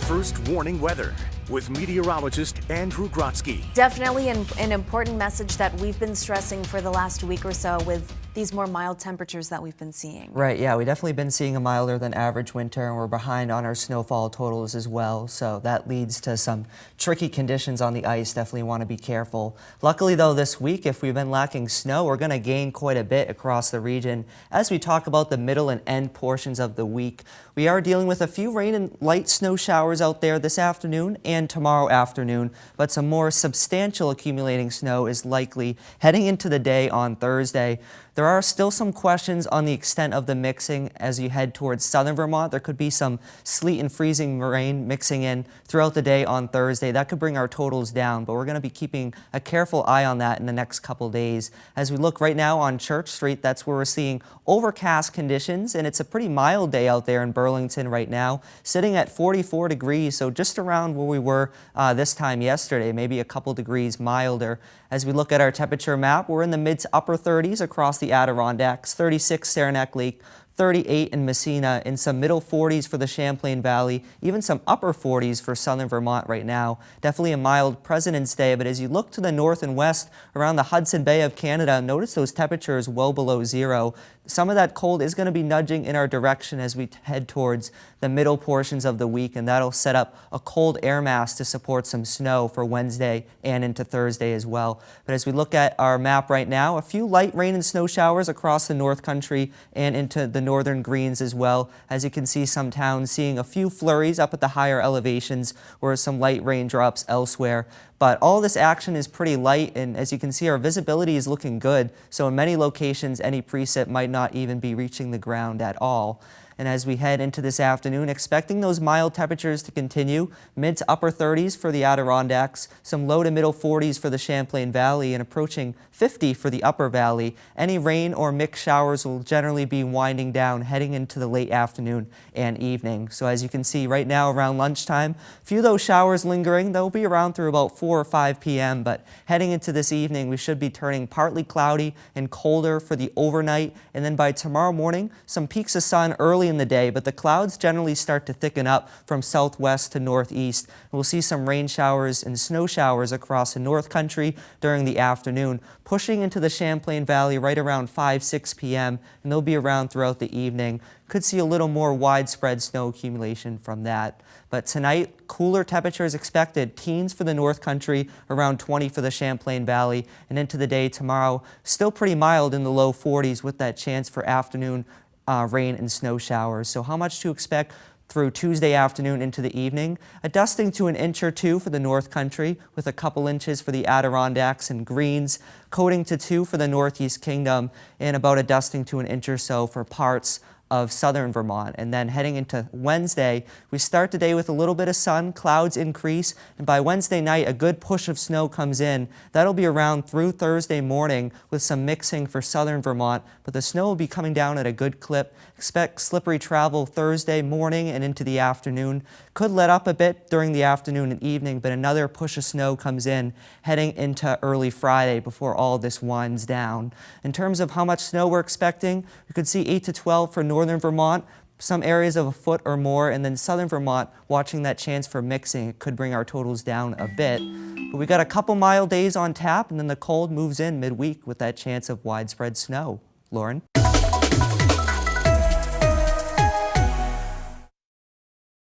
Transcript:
First warning weather with meteorologist Andrew Grotsky. Definitely an important message that we've been stressing for the last week or so with these more mild temperatures that we've been seeing. Right, yeah, we definitely been seeing a milder than average winter, and we're behind on our snowfall totals as well, so that leads to some tricky conditions on the ice. Definitely want to be careful. Luckily though, this week, if we've been lacking snow, we're going to gain quite a bit across the region. As we talk about the middle and end portions of the week, we are dealing with a few rain and light snow showers out there this afternoon and tomorrow afternoon, but some more substantial accumulating snow is likely heading into the day on Thursday. There are still some questions on the extent of the mixing as you head towards southern Vermont. There could be some sleet and freezing rain mixing in throughout the day on Thursday. That could bring our totals down, but we're going to be keeping a careful eye on that in the next couple days. As we look right now on Church Street, that's where we're seeing overcast conditions, and it's a pretty mild day out there in Burlington right now, sitting at 44 degrees, so just around where we were this time yesterday, maybe a couple degrees milder. As we look at our temperature map, we're in the mid to upper 30s across the Adirondacks, 36 Saranac Lake, 38 in Messina, and some middle 40s for the Champlain Valley, even some upper 40s for southern Vermont right now. Definitely a mild President's Day, but as you look to the north and west around the Hudson Bay of Canada, notice those temperatures well below zero. Some of that cold is going to be nudging in our direction as we head towards the middle portions of the week, and that'll set up a cold air mass to support some snow for Wednesday and into Thursday as well. But as we look at our map right now, a few light rain and snow showers across the North Country and into the northern greens as well. As you can see, some towns seeing a few flurries up at the higher elevations, whereas some light raindrops elsewhere. But all this action is pretty light, and as you can see, our visibility is looking good. So in many locations, any precip might not even be reaching the ground at all. And as we head into this afternoon, expecting those mild temperatures to continue, mid to upper 30s for the Adirondacks, some low to middle 40s for the Champlain Valley, and approaching 50 for the upper valley. Any rain or mixed showers will generally be winding down heading into the late afternoon and evening. So as you can see right now around lunchtime, a few of those showers lingering. They'll be around through about 4 or 5 p.m., but heading into this evening, we should be turning partly cloudy and colder for the overnight, and then by tomorrow morning, some peaks of sun early in the day, but the clouds generally start to thicken up from southwest to northeast. We'll see some rain showers and snow showers across the North Country during the afternoon, pushing into the Champlain Valley right around 5-6 p.m., and they'll be around throughout the evening. Could see a little more widespread snow accumulation from that. But tonight, cooler temperatures expected. Teens for the North Country, around 20 for the Champlain Valley, and into the day tomorrow, still pretty mild in the low 40s with that chance for afternoon rain and snow showers. So how much to expect through Tuesday afternoon into the evening? A dusting to an inch or two for the North Country, with a couple inches for the Adirondacks and Greens, coating to 2 for the Northeast Kingdom, and about a dusting to an inch or so for parts of southern Vermont. And then heading into Wednesday, we start the day with a little bit of sun, clouds increase, and by Wednesday night, a good push of snow comes in. That'll be around through Thursday morning with some mixing for southern Vermont, but the snow will be coming down at a good clip. Expect slippery travel Thursday morning and into the afternoon. Could let up a bit during the afternoon and evening, but another push of snow comes in heading into early Friday before all this winds down. In terms of how much snow we're expecting, we could see 8 to 12 for northern Vermont, some areas of a foot or more, and then southern Vermont watching that chance for mixing. It could bring our totals down a bit. But we got a couple mild days on tap, and then the cold moves in midweek with that chance of widespread snow. Lauren?